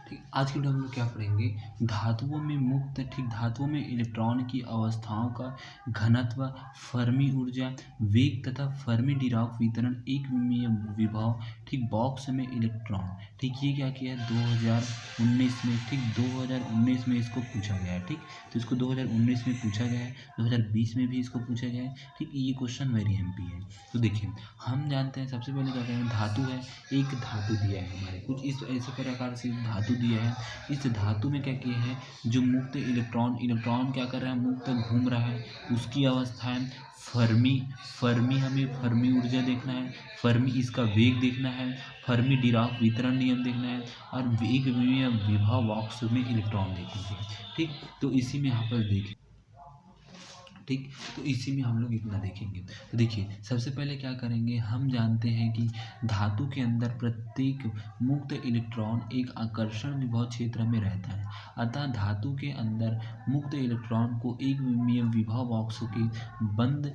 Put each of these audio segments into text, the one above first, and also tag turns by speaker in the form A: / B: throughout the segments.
A: ठीक, आज की वीडियो हम लोग क्या पढ़ेंगे, धातुओं में मुक्त, ठीक, धातुओं में इलेक्ट्रॉन की अवस्थाओं का घनत्व, फर्मी ऊर्जा, वेग तथा फर्मी डिराक वितरण, एक विमीय विभव, ठीक, बॉक्स में इलेक्ट्रॉन। ठीक, ये क्या किया है 2019 में, ठीक, 2019 में इसको पूछा गया है। ठीक, तो इसको 2019 में पूछा गया है, 2020 में भी इसको पूछा गया है। ठीक, ये क्वेश्चन वेरी एमपी है। तो देखिए, हम जानते हैं सबसे पहले क्या करें, धातु है, एक धातु दिया है हमारे, कुछ इस ऐसे प्रकार से धातु दिया है। इस धातु में क्या किया है, जो मुक्त इलेक्ट्रॉन क्या कर रहा है, मुक्त घूम रहा है, उसकी अवस्था है फर्मी। हमें फर्मी ऊर्जा देखना है, फर्मी इसका वेग देखना है, फर्मी डिराक वितरण नियम देखना है, और वेग विभव बॉक्स में इलेक्ट्रॉन देखेंगे। ठीक, तो इसी में यहाँ पर देखें, ठीक, तो इसी में हम लोग इतना देखेंगे। तो देखिए, सबसे पहले क्या करेंगे, हम जानते हैं कि धातु के अंदर प्रत्येक मुक्त इलेक्ट्रॉन एक आकर्षण विभव क्षेत्र में रहता है। अतः धातु के अंदर मुक्त इलेक्ट्रॉन को एक विमीय विभव बॉक्स के बंद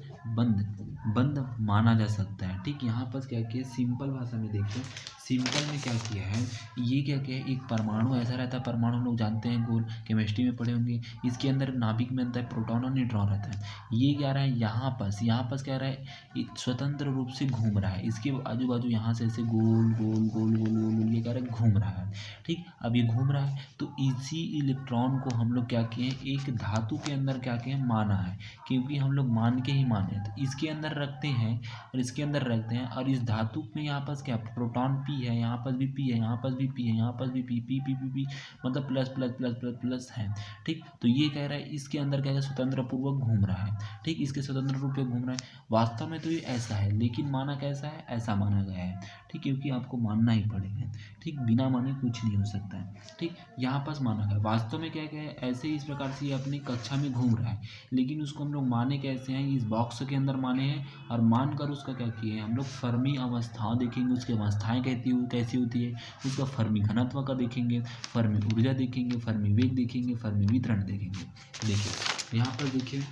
A: बंद माना जा सकता है। ठीक, यहाँ पर क्या किया, सिंपल भाषा में देखिए, सिंपल में क्या किया है, ये क्या किया है, एक परमाणु ऐसा रहता है, परमाणु हम लोग जानते हैं, गोल केमिस्ट्री में पढ़े होंगे, इसके अंदर नाभिक में अंदर प्रोटॉन और न्यूट्रॉन रहता है। ये क्या रहा है, यहाँ पास क्या रहा है, स्वतंत्र रूप से घूम रहा है, इसके आजू बाजू यहाँ से ऐसे गोल गोल गोल गोल गोल गोल ये क्या रहा है, घूम रहा है। ठीक, अब ये घूम रहा है, तो इसी इलेक्ट्रॉन को हम लोग क्या किए, एक धातु के अंदर क्या किए, माना है, क्योंकि हम लोग मान के ही माने, तो इसके अंदर रखते हैं और इसके अंदर रखते हैं, और इस धातु में यहाँ पास क्या, प्रोटॉन पी है, यहाँ पास भी पी है, यहाँ पास भी पी है, यहाँ पास भी P P P P P मतलब plus plus plus plus plus है। ठीक, तो ये कह रहा है इसके अंदर क्या है, स्वतंत्र पूर्वक घूम रहा है। ठीक, इसके स्वतंत्र रूप से घूम रहा है, वास्तव में तो ये ऐसा है, लेकिन माना कैसा है, ऐसा माना गया है। ठीक, क्योंकि आपको मानना ही पड़ेगा। ठीक, बिना माने कुछ नहीं हो सकता है। ठीक, यहाँ पास माना गया, वास्तव में क्या क्या है, ऐसे ही इस प्रकार से ये अपनी कक्षा में घूम रहा है, लेकिन उसको हम लोग माने कैसे हैं, इस बॉक्स के अंदर माने हैं, और मानकर उसका क्या किए हैं हम लोग, फर्मी अवस्थाओं देखेंगे, उसकी अवस्थाएं कैसी होती है, उसका फर्मी घनत्व का देखेंगे, फर्मी ऊर्जा देखेंगे, फर्मी वेग देखेंगे, फर्मी वितरण देखेंगे। देखिए यहाँ पर देखिए,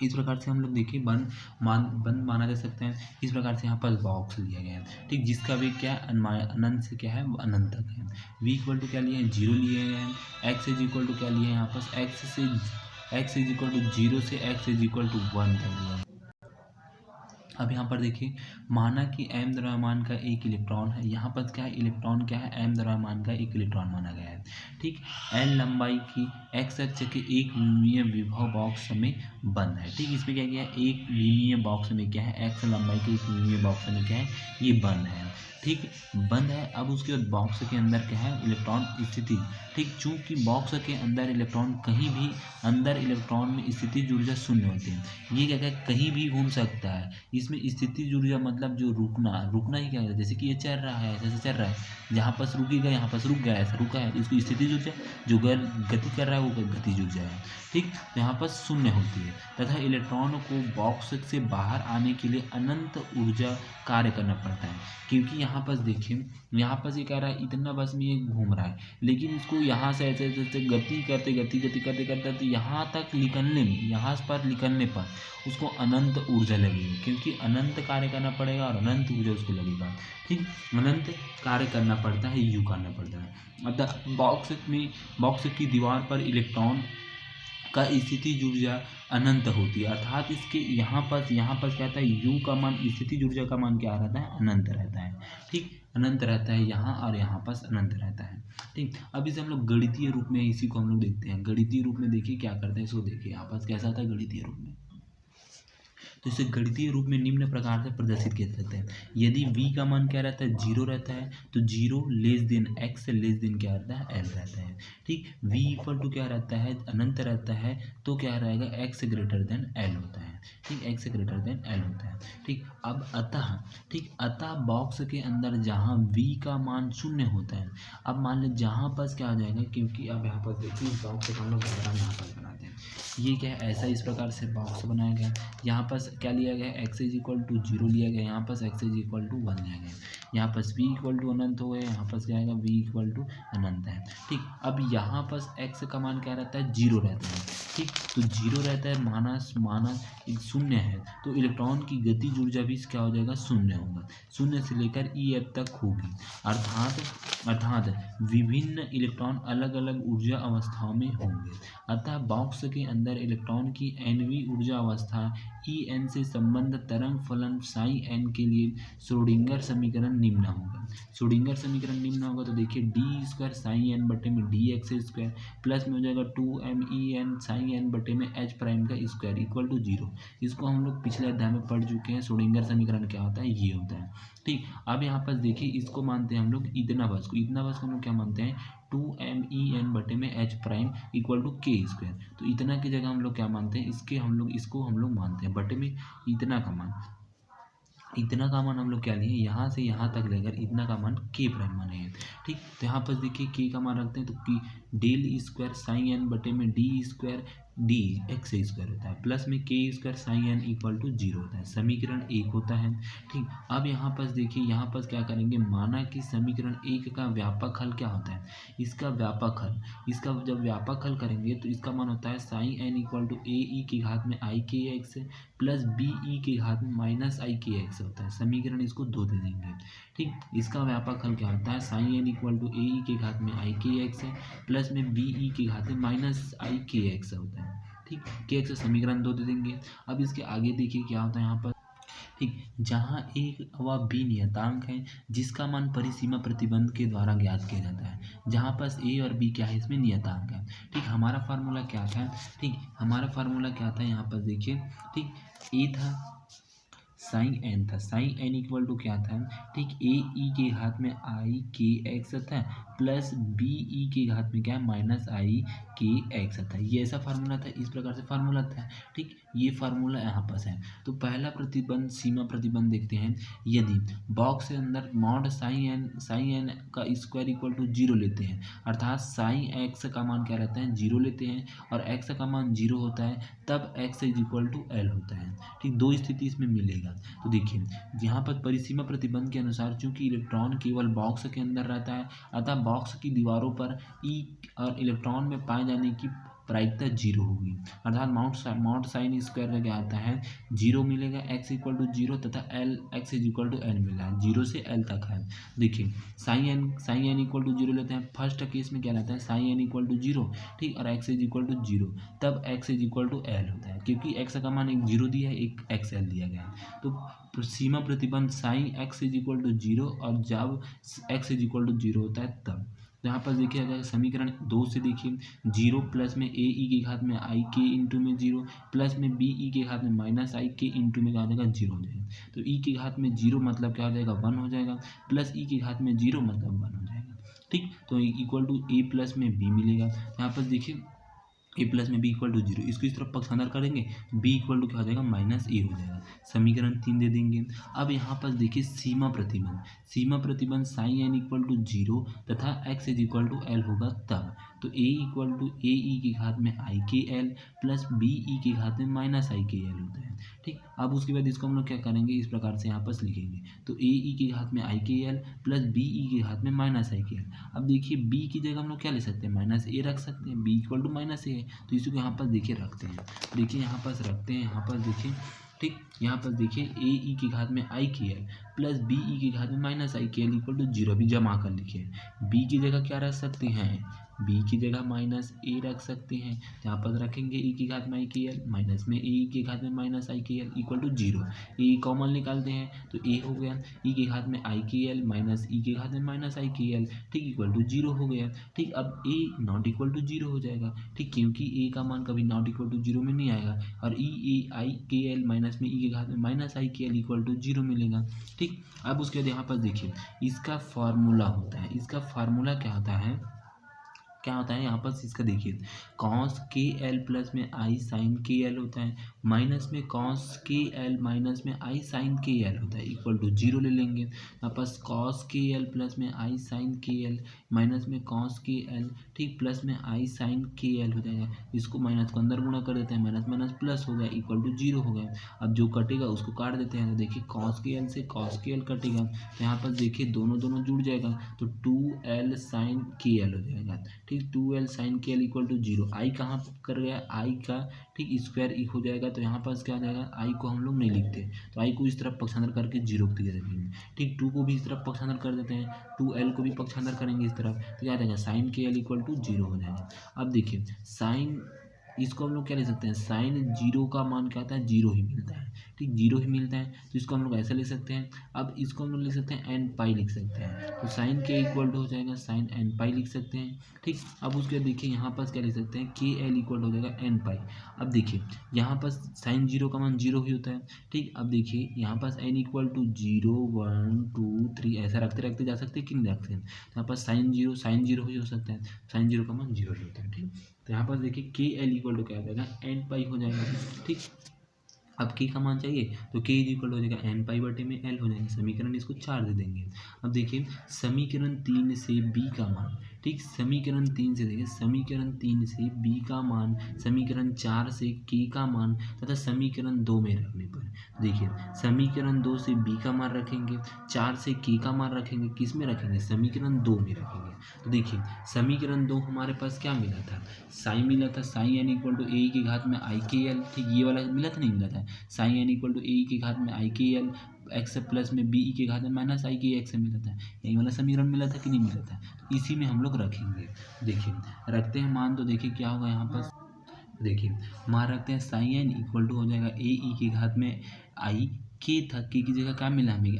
A: इस प्रकार से हम लोग देखिए बंद माना जा सकते हैं। इस प्रकार से यहाँ पर बॉक्स लिया गया है। ठीक, जिसका भी क्या है, अनंत से क्या है, अनंत तक है। v इक्वल टू क्या लिए हैं, 0 लिए गए हैं। x इज इक्वल टू क्या लिए हैं, यहाँ पर x इज इक्वल टू 0 से x इज इक्वल टू 1 कर लिया है। अब यहाँ पर देखिए, माना कि m द्रव्यमान का एक इलेक्ट्रॉन है, यहाँ पर क्या है, इलेक्ट्रॉन क्या है, m द्रव्यमान का एक इलेक्ट्रॉन माना गया है। ठीक, l लंबाई की x अक्ष के एक विमीय विभव बॉक्स में बंद है। ठीक, इसमें क्या किया है, एक विमीय बॉक्स में क्या है, x लंबाई के एक विमीय बॉक्स में क्या है, ये बंद है। ठीक, बंद है। अब उसके बाद बॉक्स के अंदर क्या है, इलेक्ट्रॉन स्थिति। ठीक, चूंकि बॉक्स के अंदर इलेक्ट्रॉन कहीं भी अंदर इलेक्ट्रॉन में स्थितिज ऊर्जा शून्य होती है, ये क्या है, कहीं भी घूम सकता है। इसमें स्थितिज ऊर्जा मतलब जो रुकना ही क्या है, जैसे कि ये चल रहा है, जैसे चल रहा है, जहाँ पास रुकेगा यहाँ पास रुक गया, ऐसा रुका है, तो इसको स्थितिज ऊर्जा, जो गति कर रहा है वो गतिज ऊर्जा है। ठीक, तो यहाँ पर शून्य होती है, तथा इलेक्ट्रॉन को बॉक्स से बाहर आने के लिए अनंत ऊर्जा कार्य करना पड़ता है। क्योंकि यहाँ पर देखिए, यहाँ पर ये कह रहा है इतना बस में ये घूम रहा है, लेकिन इसको यहाँ से ऐसे ऐसे गति करते करते यहाँ तक निकलने में, यहाँ पर निकलने पर उसको अनंत ऊर्जा लगेगी, क्योंकि अनंत कार्य करना पड़ेगा और अनंत ऊर्जा उसको लगेगा। ठीक, अनंत कार्य करना पड़ता है, यू करना पड़ता है। अतः बॉक्स की दीवार पर इलेक्ट्रॉन का स्थितिज ऊर्जा अनंत होती है, अर्थात इसके यहाँ पर क्या रहता है, यू का मान, स्थितिज ऊर्जा का मान क्या रहता है, अनंत रहता है। ठीक, अनंत रहता है यहाँ, और यहाँ पर अनंत रहता है। ठीक, अब इसे हम लोग गणितीय रूप में इसी को हम लोग देखते हैं। गणितीय रूप में देखिए क्या करते हैं, इसको देखिए यहाँ पर कैसा होता है गणितीय रूप में। तो इसे गणितीय रूप में निम्न प्रकार से प्रदर्शित किया जा सकता है। यदि v का मान क्या रहता है, 0 रहता है, तो 0 less than x less than क्या रहता है, l रहता है। ठीक, v इक्वल टू क्या रहता है, अनंत रहता है, तो क्या रहेगा, x ग्रेटर देन l होता है। ठीक, x ग्रेटर देन l होता है। ठीक, अब अतः बॉक्स के अंदर जहाँ v का मान 0 होता है, अब मान लीजिए जहाँ पास क्या आ जाएगा, क्योंकि अब यहाँ पर देखिए बॉक्स को हम लोग यहाँ पर बनाते हैं, ये क्या है, ऐसा इस प्रकार से बॉक्स बनाया गया। यहाँ पर क्या लिया गया, x इज इक्वल टू 0 लिया गया, यहाँ पर x इज इक्वल टू 1 लिया गया, यहाँ पर v इक्वल टू अनंत हो गया, यहाँ पर क्या आएगा, v इक्वल टू अनंत है। ठीक, अब यहाँ पर x का मान क्या रहता है, 0 रहता है, ठीक। तो जीरो रहता है, माइनस माइनस एक शून्य है, तो इलेक्ट्रॉन की गतिज ऊर्जा भी क्या हो जाएगा, शून्य होगा, शून्य से लेकर EF तक होगी। अर्थात विभिन्न इलेक्ट्रॉन अलग अलग ऊर्जा अवस्थाओं में होंगे। अतः बॉक्स के अंदर इलेक्ट्रॉन की nवीं ऊर्जा अवस्था En से संबंध तरंग फलन साई n के लिए श्रोडिंगर समीकरण निम्न होगा। श्रोडिंगर समीकरण निम्न होगा तो देखिए डी स्क्वायर साई एन बटे में डी एक्स स्क्वायर प्लस में हो जाएगा 2m साई एन बटे में एच प्राइम का स्क्वायर इक्वल टू 0। इसको हम लोग पिछले अध्याय में पढ़ चुके हैं। श्रोडिंगर समीकरण क्या होता है, ये होता है। ठीक। अब यहाँ पर देखिए इसको मानते हैं हम लोग इतना बस को हम लोग क्या मानते हैं, 2m बटे में एच प्राइम इक्वल टू के स्क्वायर। तो इतना की जगह हम लोग क्या मानते हैं, इसको हम लोग मानते हैं बटे में इतना का मान हम लोग क्या लिए, यहाँ से यहाँ तक लेकर इतना का मान के प्राइम माने हैं। ठीक। तो यहाँ पर देखिए के का मान रखते हैं तो कि डेल स्क्वायर साई एन बटे में d square d x square होता है प्लस में k square psi n equal to 0 होता है। समीकरण 1 होता है। ठीक। अब यहाँ पर देखिए यहाँ पर क्या करेंगे, माना कि समीकरण 1 का व्यापक हल क्या होता है, इसका जब व्यापक हल करेंगे तो इसका मान होता है साई एन इक्वल टू ए ई की घात में आई के एक्स प्लस बी ई की घात में माइनस आई के एक्स होता है। समीकरण इसको 2 दे देंगे। ठीक। इसका व्यापक हल क्या होता है, साई एन इक्वल टू ए ई की घात में आई के एक्स है प्लस में बी ई की घात में माइनस आई के एक्स होता है। ठीक। के एक्स समीकरण 2 दे देंगे। अब इसके आगे देखिए क्या होता है यहाँ पर। ठीक। जहाँ एक व बी नियतांक है जिसका मान परिसीमा प्रतिबंध के द्वारा ज्ञात किया जाता है, जहाँ पर ए और बी क्या है, इसमें नियतांक है। ठीक। हमारा फार्मूला क्या था, यहाँ पर देखिए। ठीक। ए था साइन एन था, साइन एन इक्वल टू क्या था, ठीक, ए ई के घात में आई के एक्स था प्लस बी ई के घात में क्या है, माइनस आई के एक्स था। ये ऐसा फार्मूला था, इस प्रकार से फार्मूला था। ठीक। ये फार्मूला यहाँ पर है। तो पहला प्रतिबंध, सीमा प्रतिबंध देखते हैं। यदि बॉक्स के अंदर मॉड साइन एन का स्क्वायर इक्वल टू 0 लेते हैं, अर्थात साइन एक्स का मान क्या रहता है, 0 लेते हैं और एक्स का मान 0 होता है, तब x is equal to l होता है। ठीक। दो स्थिति इसमें मिलेगा। तो देखिए यहाँ पर परिसीमा प्रतिबंध के अनुसार चूंकि इलेक्ट्रॉन केवल बॉक्स के अंदर रहता है, अतः बॉक्स की दीवारों पर ई और इलेक्ट्रॉन में पाए जाने की प्रायिकता 0 होगी। अर्थात मॉड साइन स्क्वायर का क्या आता है, 0 मिलेगा, एक्स इक्वल टू 0 तथा l x is equal to l मिला है, 0 से एल तक है। देखिए साइन एन इक्वल टू 0 लेते हैं। फर्स्ट केस में क्या रहता है, साइन एन इक्वल टू 0, ठीक, और एक्स इज इक्वल टू 0, तब x is equal to l होता है, क्योंकि एक्स का मान एक 0 दिया है, एक एक्स एल दिया गया है। तो सीमा प्रतिबंध sine x is equal to 0 और जब एक्स इज इक्वल टू 0 होता है तब। तो यहाँ पर देखिए अगर समीकरण 2 से देखिए, 0 प्लस में ए ई के घात में आई के इंटू में 0 प्लस में बी ई के घात में माइनस आई के इंटू में क्या हो जाएगा, 0 हो जाएगा। तो ई के घात में 0 मतलब क्या हो जाएगा, 1 हो जाएगा, प्लस ई के घात में 0 मतलब 1 हो जाएगा। ठीक। तो इक्वल टू ए प्लस में बी मिलेगा। यहाँ पर देखिए ए प्लस में बी इक्वल टू 0, इसको इस तरफ पक्षांतर करेंगे, बी इक्वल टू क्या हो जाएगा, माइनस ए हो जाएगा। समीकरण 3 दे देंगे। अब यहाँ पर देखिए सीमा प्रतिबंध साइन एन इक्वल टू 0 तथा x is equal to l होगा तब। तो ए इक्वल टू ए ई की घात में आई k L plus B E की घात में माइनस आई के एल होता है। ठीक। अब उसके बाद इसको हम लोग क्या करेंगे, इस प्रकार से यहाँ पर लिखेंगे। तो ए ई की घात में आई k L plus B E की घात में माइनस आई के एल। अब देखिए बी की जगह हम लोग क्या ले सकते हैं, माइनस ए रख सकते हैं, बी इक्वल टू माइनस ए है, तो इसको यहाँ पर देखिए रखते हैं। देखिए यहाँ पर रखते हैं, यहाँ पर देखिए, ठीक, यहाँ पर देखिए ए ई की घात में आई k L plus B E की घात में minus i k l equal to 0 भी जमा कर लिखिए। बी की जगह क्या रख सकते हैं, बी की जगह माइनस ए रख सकते हैं, यहाँ पर रखेंगे ई की घात में आई के एल माइनस में ए की घात में minus i k l equal to 0। A common निकालते हैं तो ए हो गया, ई की घात में आई के एल माइनस ई की घात में माइनस आई के एल, ठीक, इक्वल टू 0 हो गया। ठीक। अब ए नॉट इक्वल टू 0 हो जाएगा। ठीक। क्योंकि ए का मान कभी नॉट इक्वल टू 0 में नहीं आएगा और ई ए आई के एल माइनस में ई की घात में minus i k l equal to 0 मिलेगा। ठीक। अब उसके बाद यहाँ पर देखिए इसका फार्मूला होता है, इसका फार्मूला क्या होता है, यहाँ पर इसका देखिए कॉस के एल प्लस में आई साइन के एल होता है, माइनस में कॉस के एल माइनस में आई साइन के एल होता है, इक्वल टू 0 ले लेंगे। यहाँ पर कॉस के एल प्लस में आई साइन के एल माइनस में कॉस के एल, ठीक, प्लस में आई साइन के एल हो जाएगा। इसको माइनस को अंदर गुणा कर देते हैं, माइनस माइनस प्लस हो गया, इक्वल टू 0 हो गया। अब जो कटेगा उसको काट देते हैं, तो देखिए कॉस के एल से कॉस के एल कटेगा, तो यहाँ पर देखिए दोनों जुड़ जाएगा, तो 2l साइन के एल हो जाएगा। ठीक 2l साइन के एल इक्वल टू 0। आई कहाँ कर गया, आई का ठीक स्क्वायर हो जाएगा, तो यहाँ पास क्या हो जाएगा, आई को हम लोग नहीं लिखते तो आई को इस तरफ पक्षांतर करके 0 दे देंगे। ठीक 2 को भी इस तरफ पक्षांतर कर देते हैं, 2l को भी पक्षांतर करेंगे इस तरफ, तो क्या आ जाएगा साइन के एल इक्वल टू 0 हो जाएगा। अब देखिए साइन, इसको हम लोग क्या ले सकते हैं, साइन 0 का मान क्या आता है, 0 ही मिलता है। ठीक 0 ही मिलता है, तो इसको हम लोग ऐसे लिख सकते हैं। अब इसको हम लोग लिख सकते हैं एन पाई लिख सकते हैं, तो साइन के इक्वल टू हो जाएगा साइन एन पाई लिख सकते हैं। ठीक अब उसके बाद देखिए यहाँ पास क्या लिख सकते हैं, के एल इक्वल हो जाएगा एन पाई। अब देखिए यहाँ पास साइन 0 का मान 0 ही होता है। ठीक अब देखिए यहाँ पास एन इक्वल टू 0 1 2 3 ऐसा रखते रखते जा सकते हैं कि नहीं रखते हैं, तो यहाँ पास साइन 0 ही हो सकता है, साइन 0 का मान 0 ही होता है। ठीक तो यहाँ पर देखिए के एल इक्वल टू क्या हो जाएगा, एन पाई हो जाएगा। ठीक अब के का मान चाहिए तो के इज इक्वल हो जाएगा एन पाई बटे में एल हो जाएगा, समीकरण इसको 4 दे देंगे। अब देखिए समीकरण 3 से बी का मान, ठीक समीकरण 3 से देखिए, समीकरण 3 से बी का मान, समीकरण 4 से के का मान तथा समीकरण 2 में रखने पर देखिए समीकरण 2 से बी का मान रखेंगे, 4 से के का मान रखेंगे, किस में रखेंगे, समीकरण 2 में रखेंगे। तो देखिए समीकरण 2 हमारे पास क्या मिला था, साइन मिला था, साइन एन इक्वल टू ए की घात में आई के एल। ठीक ये वाला मिला था नहीं मिला था, साइन एन इक्वल टू ए की घात में आई के एल एक्स प्लस में बी की घात में माइनस आई के एक्स मिला था, यही वाला समीकरण मिला था कि नहीं मिला था, तो इसी में हम लोग रखेंगे। देखिए रखते हैं मान, तो देखिए क्या होगा यहाँ पर, देखिए मान रखते हैं साइन एन इक्वल टू हो जाएगा ए ई की घात में आई के था, के की जगह क्या मिला हमें,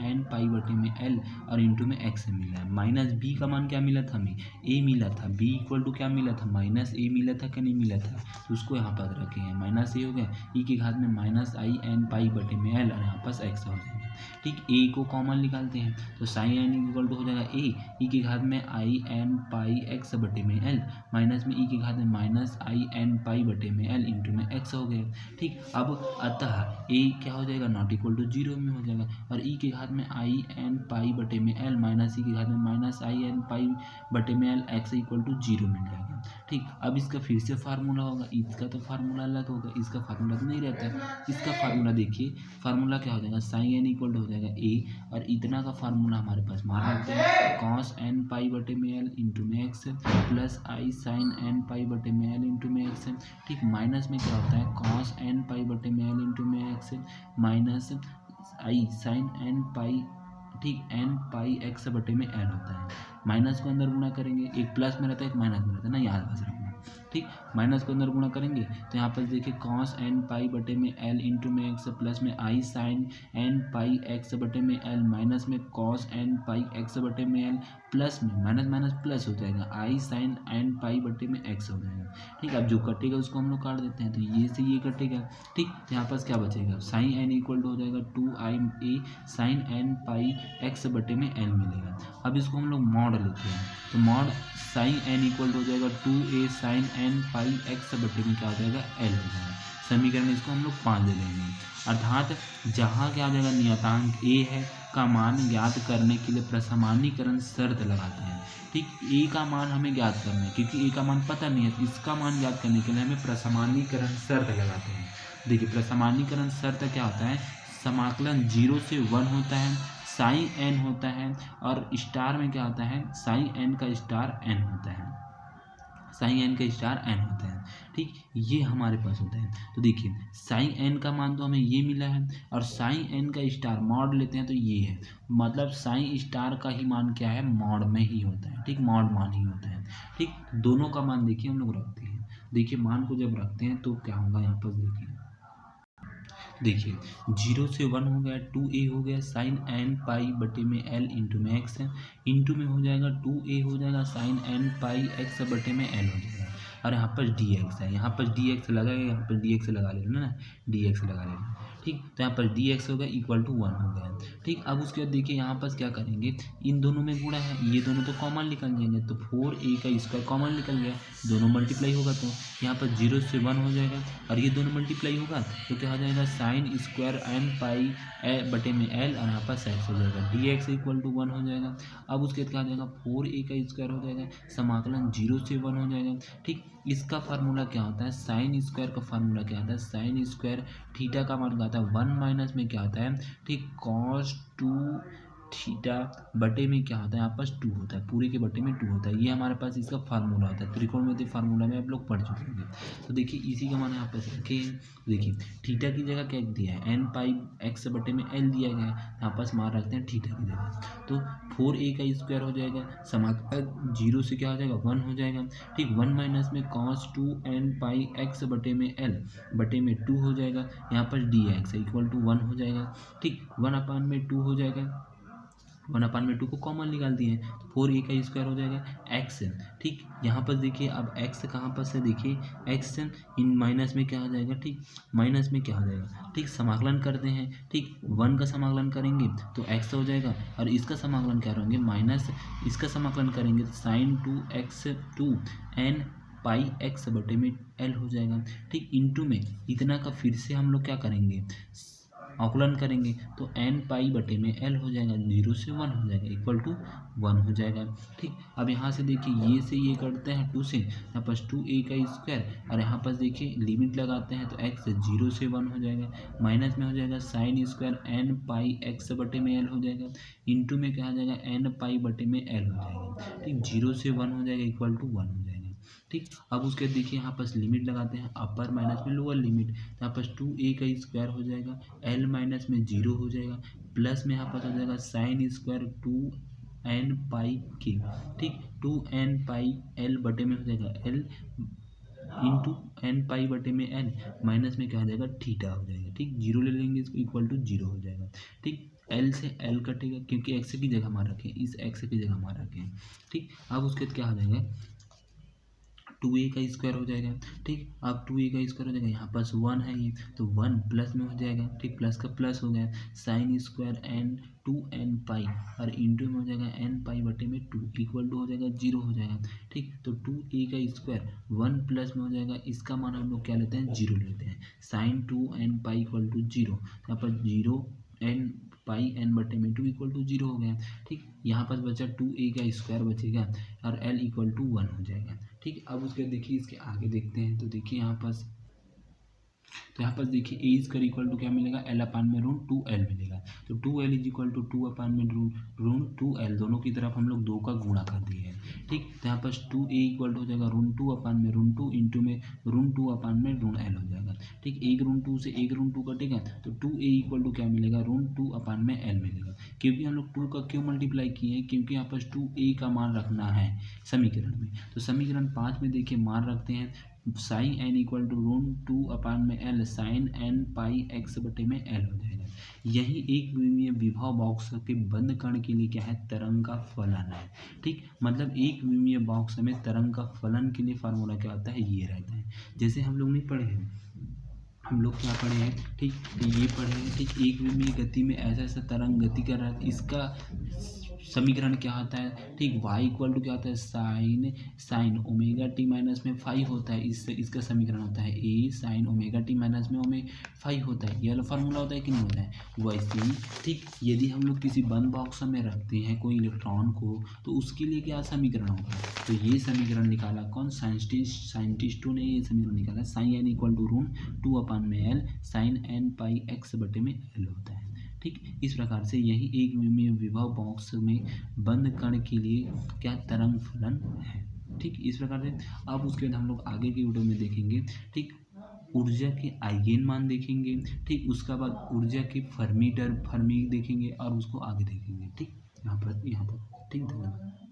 A: एन पाई बटे में एल और इंटू में एक्स मिला है, माइनस बी का मान क्या मिला था हमें, ए मिला था, बी इक्वल टू क्या मिला था, माइनस ए मिला था कि नहीं मिला था, तो उसको यहाँ पर रखे हैं, माइनस ए हो गया, ई की घात में माइनस आई एन पाई बटे में एल और यहाँ पास एक्स हो जाएगा। ठीक ए को कॉमन निकालते हैं, तो साइन एन इक्वल टू हो जाएगा ए ई की घात में आई एन पाई एक्स बटे में एल माइनस में ई की घात में माइनस आई एन पाई बटे में एल इंटू में एक्स हो गया। ठीक अब अतः ए क्या हो जाएगा, नॉट इक्वल टू 0 में हो जाएगा, और ई की घात में आई एन पाई बटे में एल माइनस ई की घात में माइनस आई एन पाई बटे में एल एक्स इक्वल टू 0 मिल जाएगा। ठीक अब इसका फिर से फार्मूला होगा, इसका तो फार्मूला अलग होगा, इसका फार्मूला तो नहीं रहता है, इसका फार्मूला देखिए, फार्मूला क्या हो जाएगा, साइन एन इक्वल टू हो जाएगा ए और इतना का फार्मूला हमारे पास मान रखते हैं कॉस एन पाई बटे में एल इंटू में एक्स प्लस आई साइन एन पाई बटे में एल इंटू में एक्स। ठीक माइनस में क्या होता है, कॉस एन पाई बटे में एल इंटू में एक्स माइनस आई साइन एन पाई, ठीक एन पाई एक्स बटे में एल होता है, माइनस को अंदर गुणा करेंगे, एक प्लस में रहता है एक माइनस में रहता है ना, याद बस रखना। ठीक माइनस को अंदर गुणा करेंगे तो यहाँ पर देखिए कॉस एन पाई बटे में एल इंटू में एक्स प्लस में आई साइन एन पाई एक्स बटे में एल माइनस में कॉस एन पाई एक्स बटे में एल प्लस में माइनस माइनस प्लस हो जाएगा आई साइन एन पाई बटे में एक्स हो जाएगा। ठीक अब जो कटेगा उसको हम लोग काट देते हैं, तो ये से ये कटेगा। ठीक तो यहाँ पास क्या बचेगा, साइन एन इक्वल टू हो जाएगा 2 आई ए साइन एन पाई एक्स बटे में एल मिलेगा। अब इसको हम लोग मॉड लेते हैं, तो mod sine n equal to हो जाएगा 2a साइन एन पाई एक्स बटे में क्या हो जाएगा, एल हो जाएगा। समीकरण इसको हम लोग 5 दे देंगे, अर्थात जहाँ क्या हो जाएगा, नियतांक ए है का मान ज्ञात करने के लिए प्रसामान्यीकरण शर्त लगाते हैं। ठीक ए का मान हमें ज्ञात करना है, क्योंकि ए का मान पता नहीं है, तो इसका मान ज्ञात करने के लिए हमें प्रसामान्यीकरण शर्त लगाते हैं। देखिए प्रसामान्यीकरण शर्त क्या होता है, समाकलन 0 से 1 होता है, साइन एन होता है और स्टार में क्या होता है, साइन एन का स्टार एन होता है, साइन एन का स्टार एन होता है। ठीक ये हमारे पास होता है, तो देखिए साइन एन का मान तो हमें ये मिला है और साइन एन का स्टार मॉड लेते हैं तो ये है, मतलब साइन स्टार का ही मान क्या है, मॉड में ही होता है। ठीक मॉड मान ही होता है। ठीक दोनों का मान देखिए हम लोग रखते हैं, देखिए मान को जब रखते हैं तो क्या होगा, यहाँ पर देखिए 0 से 1 हो गया, 2a हो गया साइन एन पाई बटे में एल इंटू में एक्स है, इंटू में हो जाएगा 2a हो जाएगा साइन एन पाई एक्स बटे में एल हो जाएगा, और यहाँ पर dx है, यहाँ पर dx लगा है, यहाँ पर dx लगा लेना ना, dx लगा लेना। ठीक तो यहाँ पर dx होगा इक्वल टू 1 हो गया। ठीक अब उसके बाद देखिए यहाँ पर क्या करेंगे, इन दोनों में गुणा है, ये दोनों तो कॉमन निकल जाएंगे, तो 4a का स्क्वायर कॉमन निकल गया, दोनों मल्टीप्लाई होगा तो यहाँ पर 0 से 1 हो जाएगा और ये दोनों मल्टीप्लाई होगा तो क्या हो जाएगा, साइन स्क्वायर एन पाई बटे में एल और यहाँ पर एक्स हो जाएगा, dx इक्वल टू 1 हो जाएगा। अब उसके बाद क्या हो जाएगा, 4a का स्क्वायर हो जाएगा, समाकलन 0 से 1 हो जाएगा। ठीक इसका फार्मूला क्या होता है, साइन स्क्वायर का फार्मूला क्या होता है, साइन स्क्वायर थीटा का मान क्या होता है 1 माइनस में क्या होता है, ठीक कॉस 2 थीटा बटे में क्या होता है, यहाँ पास 2 होता है, पूरे के बटे में 2 होता है। ये हमारे पास इसका फार्मूला होता है, त्रिकोणमितीय फार्मूला में आप लोग पढ़ चुके होंगे। तो देखिए इसी का मान यहाँ पास रखे हैं। देखिए थीटा की जगह क्या दिया है, एन पाई एक्स बटे में एल दिया गया है, यहाँ पास मान रखते हैं थीटा की जगह। तो 4a का स्क्वायर हो जाएगा, समाकलन 0 से क्या हो जाएगा 1 हो जाएगा। ठीक 1 माइनस में cos 2 एन पाई एक्स बटे में एल बटे में 2 हो जाएगा, यहाँ पर डी एक्स इक्वल टू 1 हो जाएगा। ठीक 1/2 हो जाएगा, 1/2 को कॉमन निकाल दिए हैं तो 4a का स्क्वायर हो जाएगा एक्स। ठीक यहाँ पर देखिए अब एक्स कहाँ पर से, देखिए एक्स इन माइनस में क्या हो जाएगा, ठीक माइनस में क्या हो जाएगा, ठीक समाकलन करते हैं। ठीक 1 का समाकलन करेंगे तो एक्स हो जाएगा, और इसका समाकलन क्या करेंगे माइनस, इसका समाकलन करेंगे तो साइन 2x 2 एन पाई एक्स बटे में एल हो जाएगा। ठीक इंटू में इतना का फिर से हम लोग क्या करेंगे, अवकलन करेंगे तो एन पाई बटे में एल हो जाएगा, 0 से 1 हो जाएगा इक्वल टू 1 हो जाएगा। ठीक अब यहाँ से देखिए ये से ये करते हैं 2 से, यहाँ पास 2a का स्क्वायर, और यहाँ पास देखिए लिमिट लगाते हैं तो x 0 से 1 हो जाएगा, माइनस में हो जाएगा साइन स्क्वायर एन पाई एक्स बटे में एल हो जाएगा, इंटू में क्या हो जाएगा एन पाई बटे में एल हो जाएगा। ठीक 0 से 1 हो जाएगा इक्वल टू 1 हो जाएगा। ठीक अब उसके देखिए यहाँ पास लिमिट लगाते हैं, अपर माइनस में लोअर लिमिट, यहाँ पास 2a का स्क्वायर हो जाएगा, l माइनस में 0 हो जाएगा, प्लस में यहाँ पास हो जाएगा साइन स्क्वायर 2n पाई के। ठीक 2n पाई l बटे में हो जाएगा l इंटू एन पाई बटे में एन, माइनस में क्या हो जाएगा थीटा हो जाएगा। ठीक 0 ले लेंगे इसको इक्वल टू 0 हो जाएगा। ठीक l से l कटेगा क्योंकि x की जगह मान रखें, इस x की जगह मान रखें। ठीक अब उसके बाद क्या हो जाएगा 2a का स्क्वायर हो जाएगा। ठीक अब 2a का स्क्वायर हो जाएगा, यहाँ पास 1 है ये तो 1 प्लस में हो जाएगा। ठीक प्लस का प्लस हो गया, साइन स्क्वायर एन 2n पाई और इंटू में हो जाएगा n पाई बटे में 2 इक्वल टू हो जाएगा 0 हो जाएगा। ठीक तो 2a का स्क्वायर 1 प्लस में हो जाएगा, इसका मान हम लोग क्या लेते हैं 0 लेते हैं, sign 2n pi equal to 0, यहाँ पर 0 n पाई n बटे में 2 इक्वल टू 0 हो गया। ठीक यहाँ पर बचा 2a का स्क्वायर बचेगा और l इक्वल टू 1 हो जाएगा। ठीक अब उसके देखिए इसके आगे देखते हैं तो देखिए यहाँ पास, तो यहाँ पर देखिए ए स्क्वायर इक्वल टू क्या मिलेगा एल अपान में रून 2l मिलेगा, तो 2l इज इक्वल टू 2 अपान में रून 2l, दोनों की तरफ हम लोग 2 का गुणा कर दिए हैं। ठीक तो यहाँ पर 2a इक्वल टू हो जाएगा रून 2 अपान में रून 2 इंटू में रून 2 अपान में रून l हो जाएगा। ठीक एक रून 2 से एक रून 2 कटेगा तो 2a इक्वल टू क्या मिलेगा रून 2 अपान में l मिलेगा। क्योंकि हम लोग 2 का क्यों मल्टीप्लाई किए हैं, क्योंकि यहाँ पर 2a का मान रखना है समीकरण में, तो समीकरण 5 में देखिए मान रखते हैं साइन एन इक्वल टू रून 2 अपान में एल साइन एन पाई एक्स बटे में एल हो जाएगा। यही एक विमीय विभव बॉक्स के बंद कण के लिए क्या है तरंग का फलन है। ठीक मतलब एक विमीय बॉक्स में तरंग का फलन के लिए फार्मूला क्या होता है ये रहता है। जैसे हम लोग नहीं पढ़े हैं, हम लोग क्या पढ़े हैं, ठीक ये पढ़े हैं। ठीक एक विमीय गति में ऐसा ऐसा तरंग गति कर रहा है, इसका समीकरण क्या होता है, ठीक y इक्वल टू क्या होता है साइन ओमेगा टी माइनस में 5 होता है, इससे इसका समीकरण होता है a sine omega T minus में 5 होता है। ये वाला फार्मूला होता है कि नहीं होता है वैसे ही। ठीक यदि हम लोग किसी बंद बॉक्स में रखते हैं कोई इलेक्ट्रॉन को तो उसके लिए क्या समीकरण होगा, तो ये समीकरण निकाला कौन साइंटिस्टों ने ये समीकरण निकाला, साइन एन इक्वल टू रून 2 अपान में एल साइन एन पाई एक्स बटे में एल होता है। ठीक इस प्रकार से यही एक विमीय विभव बॉक्स में बंद कण के लिए क्या तरंग फलन है। ठीक इस प्रकार से अब उसके बाद हम लोग आगे की वीडियो में देखेंगे। ठीक ऊर्जा के आइगेन मान देखेंगे, ठीक उसके बाद ऊर्जा के फर्मी देखेंगे और उसको आगे देखेंगे। ठीक यहाँ पर ठीक धन्यवाद।